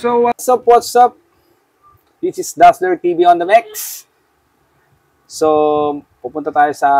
So what's up, what's up? This is Dazzler TV on the mix. So pupunta tayo sa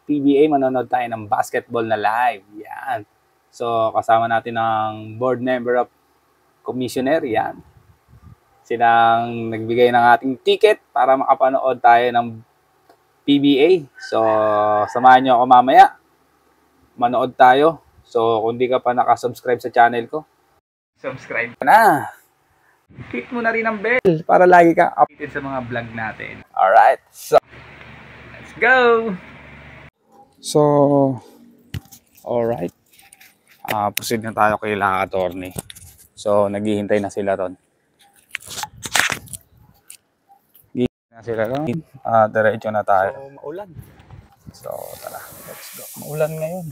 PBA, manonood tayo ng basketball na live. Yan. So kasama natin ang board member of commissioner. Yan. Silang nagbigay ng ating ticket para makapanood tayo ng PBA. So samahan nyo ako mamaya. Manood tayo. So kung di ka pa nakasubscribe sa channel ko, subscribe ka na. Click mo na rin ang bell para lagi kang updated sa mga vlog natin. Alright, so let's go! So, alright. Proceed na tayo kay La Attorney. So, naghihintay na sila ron. Naghihintay na sila ron. Diretso na tayo. So, maulan. So, tara, let's go. Maulan ngayon.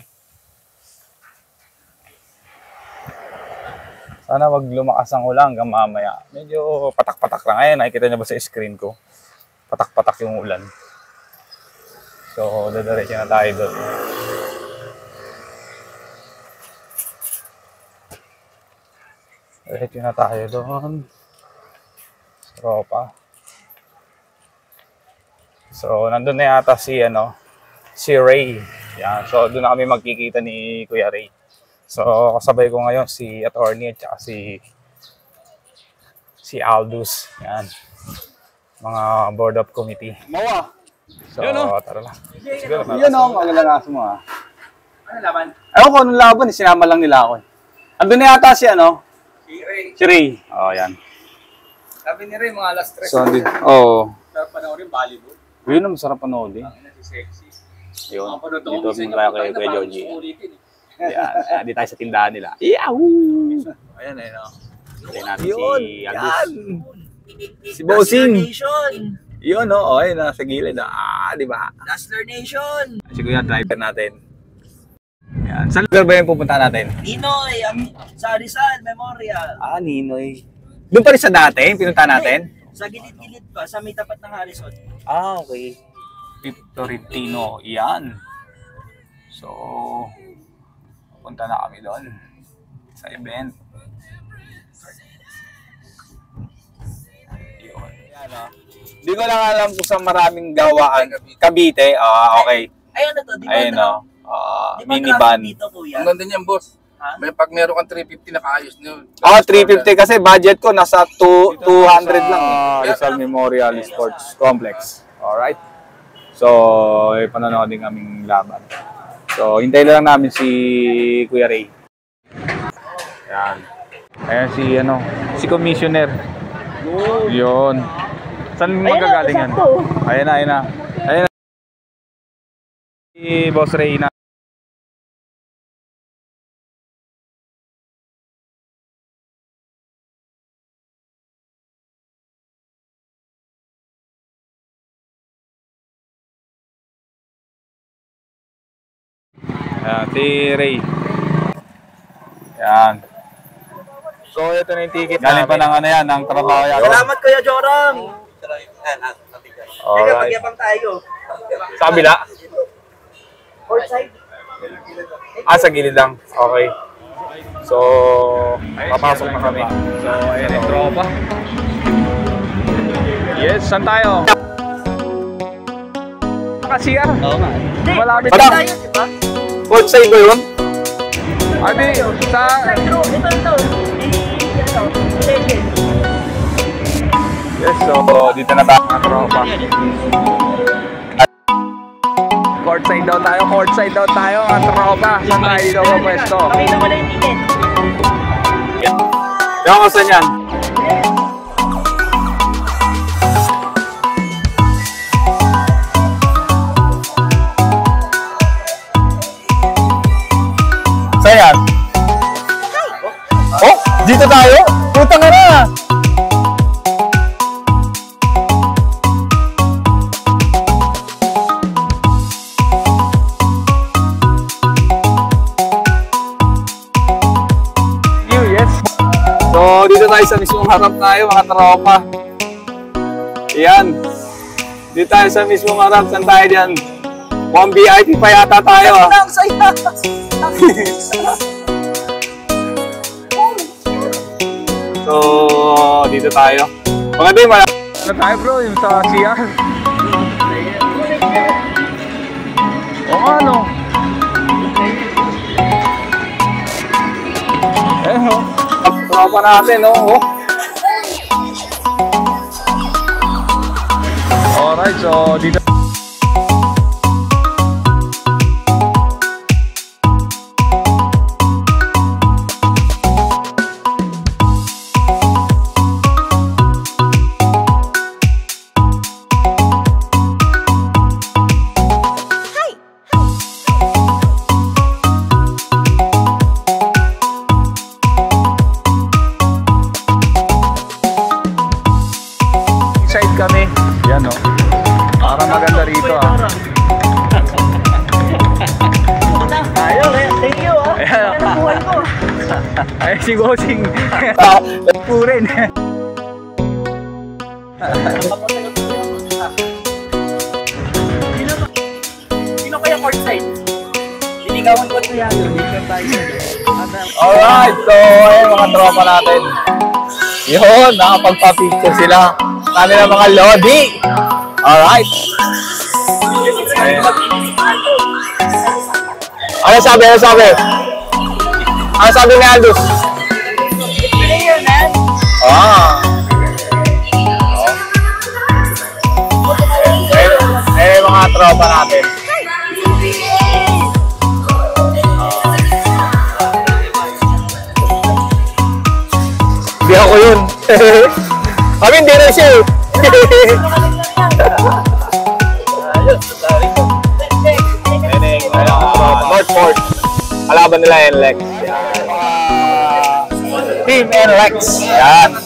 Sana wag lumakas ang ulan hanggang mamaya. Medyo patak-patak lang. Ayan, nakikita niyo ba sa screen ko? Patak-patak yung ulan. So, dadiretso na tayo doon. Diretso na tayo doon. Tropa. So, nandun na yata si Ray. Yan. So, doon na kami magkikita ni Kuya Ray. So, kasabay ko ngayon si Attorney at saka si Aldous. Yan. Mga board of committee. Mawa! So, tara lang. Yun o, ang lalakas mo ha. Ano laban? Ayaw ko anong laban, sinama lang nila ako. Andun na yata si Ray. Si Ray. Oo, yan. Sabi ni Ray, mga alas 3. So, oo. Sarap panoorin, volleyball. Yun ang masarap panoorin. Ang sexy. Yun. Dito mula kay Kuya Georgie. Yan, di tayo sa tindahan nila. Yahoo! Ayan eh, no? Ayan natin yun, si Aldous. Si Bossing. Yun, no? Ayun, nasa gilid. Di ba? Dazzler Nation! Si Kuya, driver natin. Yan. Saan lugar ba yung pupunta natin? Ninoy, sa Rizal Memorial. Ninoy. Doon pa rin sa dati, pinunta natin? Sa gilid-gilid pa, sa may tapat ng Harrison. Okay. Victorino, yan. So, punta na kami doon sa event. Yun. Di ko lang alam kung sa maraming gawaan. Cavite. Okay. Ayun na to. Di ba ayun o. Minivan. Ang ganda niyan, boss. May pag meron kang 350 nakaayos nyo. 350 kasi budget ko nasa 200 lang. Rizal Memorial Sports Complex. Alright. So, panonood din kaming laban. So, hintay lang namin si Kuya Ray. Yan. Ayan si commissioner. Yun. Saan magagaling yan? Ayan na, ayan na. Ayan na. Si Boss Ray na. Ayan, si Ray. Yan. So, ito na yung ticket. Galing pa ng ng trabaho yan. Salamat Kuya Joram! Alright. Pagyabang tayo. Sa kabila? Courtside. Sa gilid lang. Okay. So, papasok na kami. So, ayan yung tropa. Yes, saan tayo? Kasiya. Oo nga. Malapit tayo, di ba? Courtside ba yun? Abi, sa... Ito. Yes, so dito na tayo mga tropa. Courtside daw tayo mga tropa. Saan tayo dito po pwesto? Kami na wala yung ticket. Yung ako saan yan? Saan yan? Oh, dito tayo? Puta nga na! Yes. So, dito tayo sa mismong harap tayo, mga tropa. Ayan. Dito tayo sa mismong harap. Saan tayo dyan? 1 VIP pa yata tayo. Ang saya! So, dito tayo. Maganda yung ano tayo bro, yung sa CR. O ano? Eh, no? Tropa natin, no? Oh. Alright, so dito. Kami. Yan o. Para maganda rito ah. Ayaw eh. Thank you ah. Ayan. Ang buhay ko. Ay, si Bossing. Purin. Sino kaya courtside? Liligawan ko ito yan. Alright, so ayun mga tropa natin. Yun, nakapagpa-picture sila. Kami na mga lodi. Alright. Ano sabi? Ano sabi? Ano sabi ni Aldous? Player man. Ah. Eh, mga tropa natin. Hindi ako yun. Kami hindi na siya eh. Northport. Kalaban nila NLEX. Team NLEX. Yan.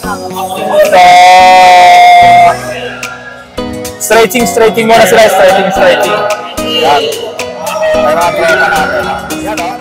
So, stretching muna sila. Stretching. Yan. Para tropa natin. Yan o.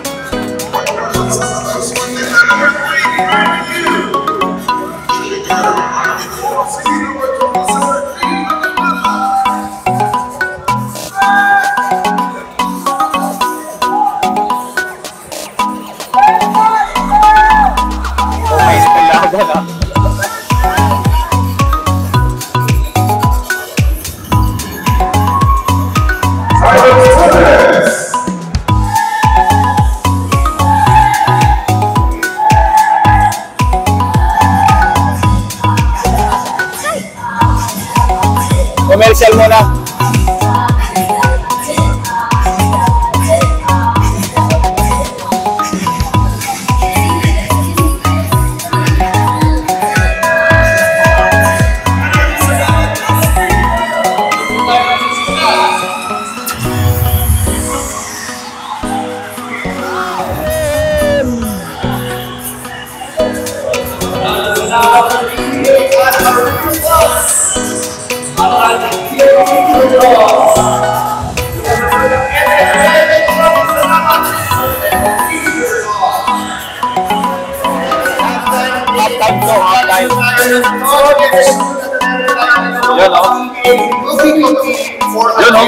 Commercial muna. Yun o. Yun o.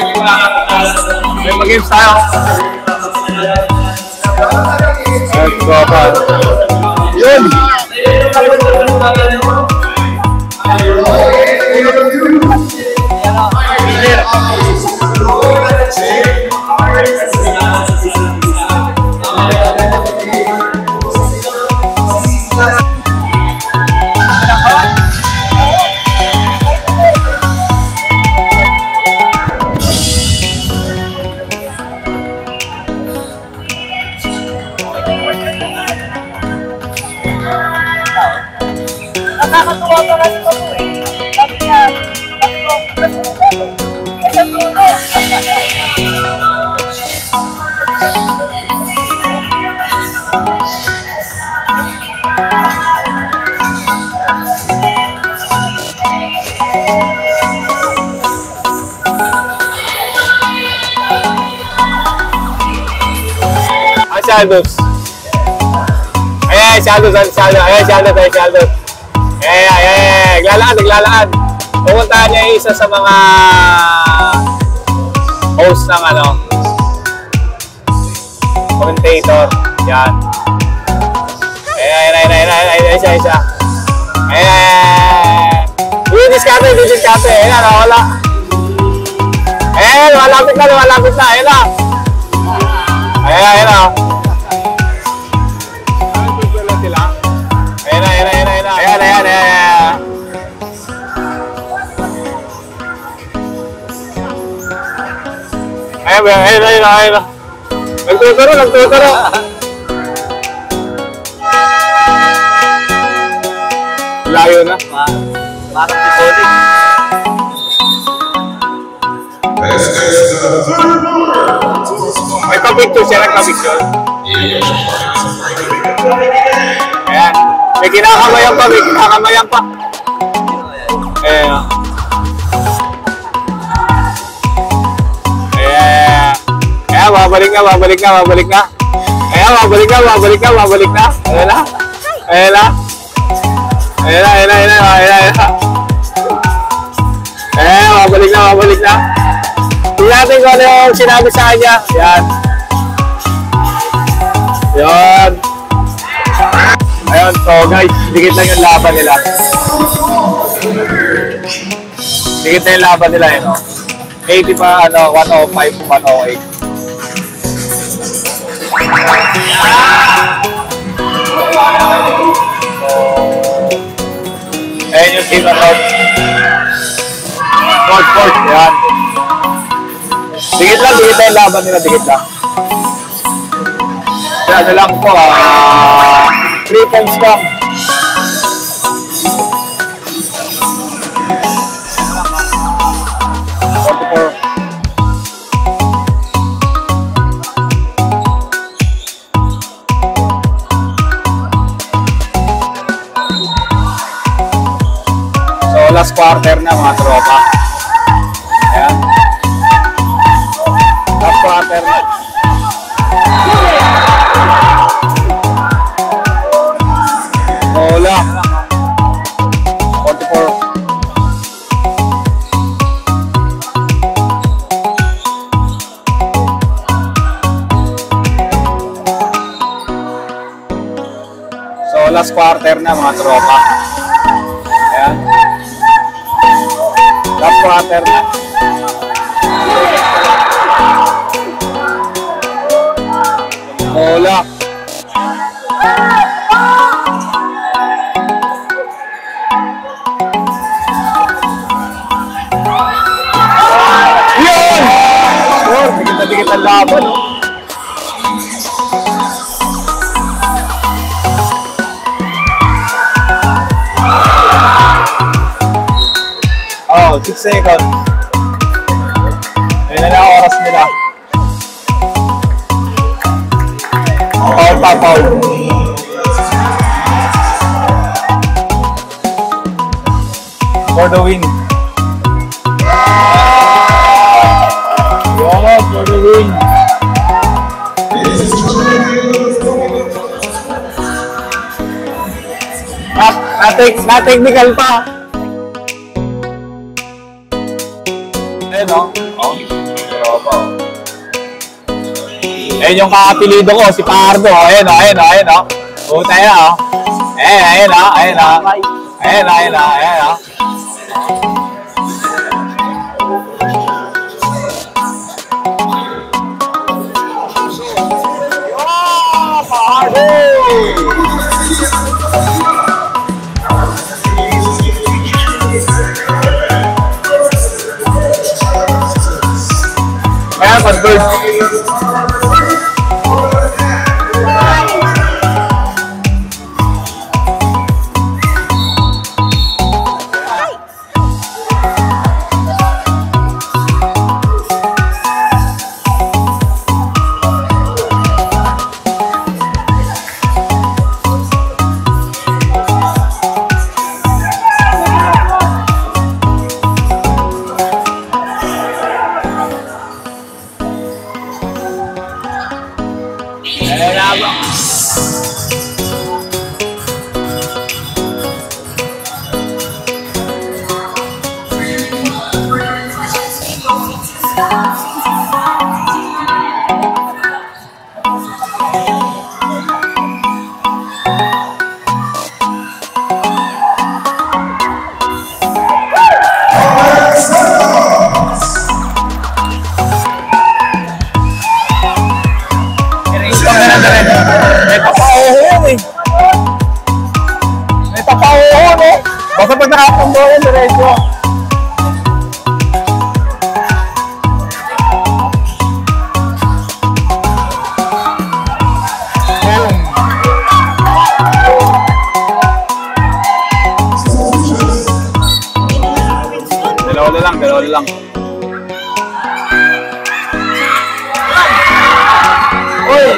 May mag-games tayo. Let's go pa. Yun. Nakakatuwa pa kasi ko eh. Sabi niya, si Aldous. Ayan, si Aldous. Ayan, si Aldous. Naglalaan. Pupuntahan niya yung isa sa mga host ng commentator. Yan. Ayan, isa. Ayan na, nawala. Ayan, malapit na, malapit na. Ayan na. Ayan, ayan na. Ayan na, ayan na, ayan na. Ayan, ayan, ayan. Ayan, ayan, ayan, ayan. Nagtuturo, nagtuturo. Layo na. Parang ikonik. May pa-picture siya, nagpa-picture. Ayan. May kinakamayan pa, may kinakamayan pa. Ayan. Ayan. Ayan, babalik na, babalik na, babalik na. Ayan, babalik na, babalik na, babalik na. Ayan na. Ayan na. Ayan na, ayan na, ayan na, ayan na, ayan na. Ayan, babalik na, babalik na. Tingnan natin kung ano yung sinabi sa kanya. Yan. Yan. Ayun, so guys, dikit lang yung laban nila. Dikit na yung laban nila, yun. 80 pa, 105, 108. Ayun yung team na Fourth, yan. Dikit lang yung laban nila, dikit lang. Kaya ano lang po, 3 points lang. So, last quarter na mga tropa. Ayan. Last quarter na. Wala. 44. So, last quarter na mga tropa. Ayan. Last quarter na. Wala. Yun! Oh, dikit ang laban. Oh, 6 seconds. Ayun na ang oras nila. Foul pa, foul. For the win. Yeah, for the win. Na-technical pa. Ayun o. Ayun yung kakapilido ko, si Pardo. Ayun o, ayun o, ayun o. Puta yun o. Ayun, ayun o, ayun o. Ayun o, ayun o, ayun o. Pardo! Kaya pag-bird. Oo, no? Basta pag nakakang bola, diretso. Dalawa lang. Uy!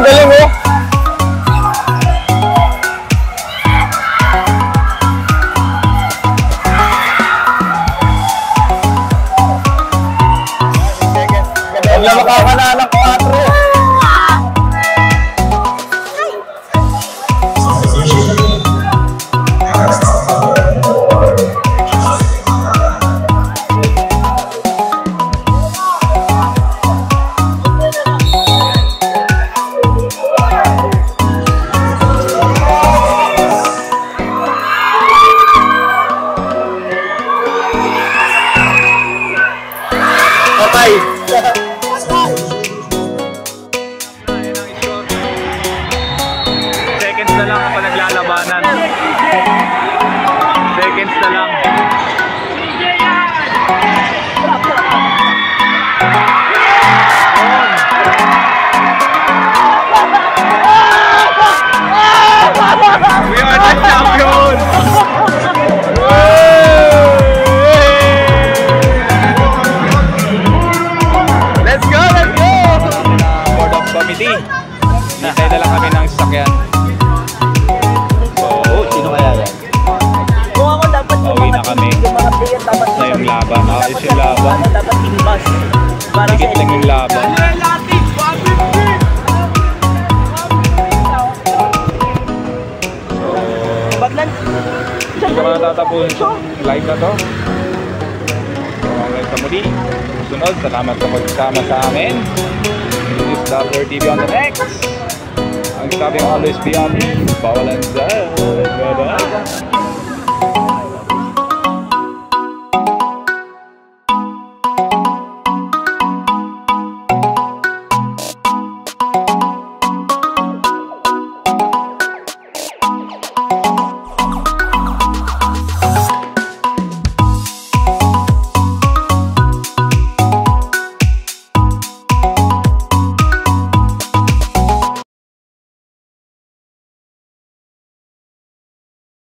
Galing mo! Wala makakananak 4. Seconds na lang ang panaglalabanan. Seconds na lang. We are the champions! Let's go! Board of committee. Hintay na lang kami ng sasakyan. So, Sino kaya yan? Kung ako dapat pauwi na kami. yung mga player dapat Na yung laban. Ayos yung laban. Ako dapat tinibas. Para sa Higit lang yung laban. Baglan. Hindi ka matatapos live na to. So, hanggang sa muli. Sunod, salamat sa pagsama sa amin. This is Dapper TV on the next. Ang sabi always be on me. Bawal ang dahil. Bye-bye.